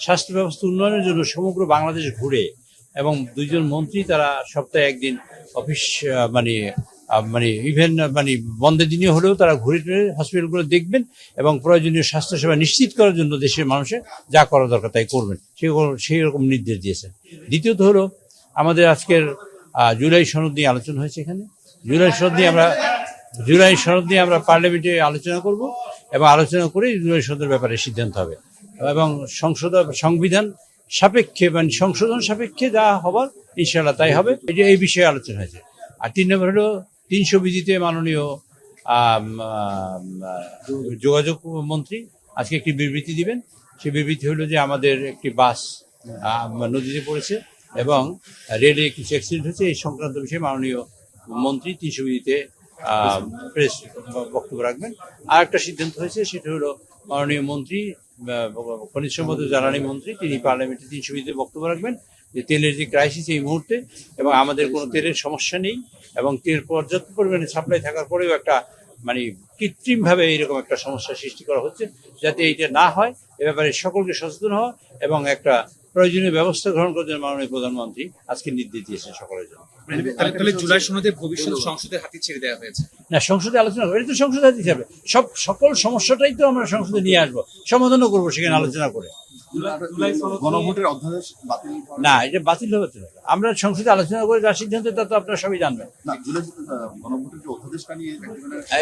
স্বাস্থ্য ব্যবস্থা উন্নয়নের জন্য সমগ্র বাংলাদেশ ঘুরে এবং দুইজন মন্ত্রী তারা সপ্তাহে একদিন অফিস মানে ইভেন বন্ধের দিনে হলেও তারা ঘুরে টুরে হসপিটালগুলো দেখবেন এবং প্রয়োজনীয় স্বাস্থ্যসেবা নিশ্চিত করার জন্য দেশের মানুষের যা করা দরকার তাই করবেন, সেই রকম নির্দেশ দিয়েছেন। দ্বিতীয়ত হলো আমাদের আজকের জুলাই সনদ নিয়ে আলোচনা হয়েছে। এখানে জুলাই সনদ নিয়ে আমরা পার্লামেন্টে আলোচনা করব এবং আলোচনা করে জুলাই সনদের ব্যাপারে সিদ্ধান্ত হবে এবং সংবিধান সাপেক্ষে সংশোধন সাপেক্ষে যা হবার ইনশাআল্লাহ তাই হবে। এই বিষয়ে আলোচনা হয়েছে। আর 3 নম্বর হলো 300 বিধিতে মাননীয় যোগাযোগ মন্ত্রী আজকে একটি বিবৃতি দিবেন। সেই বিবৃতি হলো যে আমাদের একটি বাস নদীতে পড়েছে এবং রেলে কিছু অ্যাক্সিডেন্ট হয়েছে, এই সংক্রান্ত বিষয়ে মাননীয় মন্ত্রী 300 বিধিতে প্রেস বক্তব্য রাখবেন। আর একটা সিদ্ধান্ত হয়েছে, সেটা হলো মাননীয় মন্ত্রী খনিজ সম্পদ ও জ্বালানি মন্ত্রী তিনি পার্লামেন্টে 300 বিধিতে বক্তব্য রাখবেন যে তেলের যে ক্রাইসিস এই মুহূর্তে এবং আমাদের কোনো তেলের সমস্যা নেই এবং তেল পর্যাপ্ত পরিমাণে সাপ্লাই থাকার পরেও একটা কৃত্রিমভাবে এইরকম একটা সমস্যা সৃষ্টি করা হচ্ছে, যাতে এইটা না হয় এ ব্যাপারে সকলকে সচেতন হওয়া এবং একটা প্রয়োজনীয় ব্যবস্থা গ্রহণ করার জন্য মাননীয় প্রধানমন্ত্রী আজকে নির্দেশ দিয়েছেন সকলের জন্য। তাহলে জুলাই সনদে ভবিষ্যৎ সংসদের হাতে ছেড়ে দেওয়া হয়েছে না, সংসদে আলোচনা হবে, এটা তো সংসদে হাতে যাবে। সকল সমস্যাটাই তো আমরা সংসদে নিয়ে আসবো, সমাধানও করবো সেখানে আলোচনা করে। গণভোটের অধ্যাদেশ বাতিল না, এটা বাতিল হবে তো, আমরা সংসদে আলোচনা করে যা সিদ্ধান্ত তা তো আপনারা সবাই জানবেন। না, গণভোটের যে অধ্যাদেশটা নিয়ে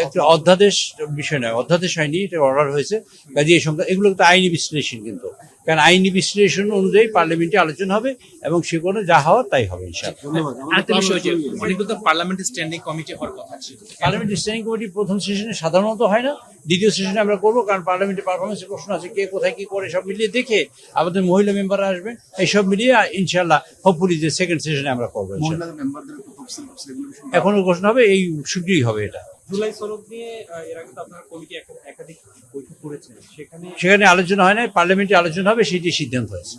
একটা অধ্যাদেশ বিষয় নয়, অধ্যাদেশ হয়নি, এটা অর্ডার হয়েছে। কাজে এই সংখ্যা এগুলো তো আইনি বিশ্লেষণ, কিন্তু কারণ আইনি বিশ্লেষণ অনুযায়ী পার্লামেন্টে আলোচনা হবে এবং সেগুলো যা হওয়ার তাই হবে ইনশাআল্লাহ। পার্লামেন্টের স্ট্যান্ডিং কমিটি হওয়ার কথা ছিল। পার্লামেন্টের স্ট্যান্ডিং কমিটি প্রথম সেশনে সাধারণত হয় না, দ্বিতীয় সেশনে আমরা করবো, কারণ পার্লামেন্টের পারফরমেন্সের প্রশ্ন আছে, কে কোথায় কি করে সব মিলিয়ে দেখে আমাদের মহিলা মেম্বাররা আসবেন, এইসব মিলিয়ে ইনশাআল্লাহ হোপফুলি যে সেকেন্ড সেশনে আমরা করবো। এখনো ঘোষণা হবে, এই শীঘ্রই হবে এটা। জুলাই সনদ নিয়ে এর আগে তো আপনারা কমিটি একাধিক বৈঠক করেছেন, সেখানে আলোচনা হয় না, পার্লামেন্টে আলোচনা হবে, সেটি সিদ্ধান্ত হয়েছে।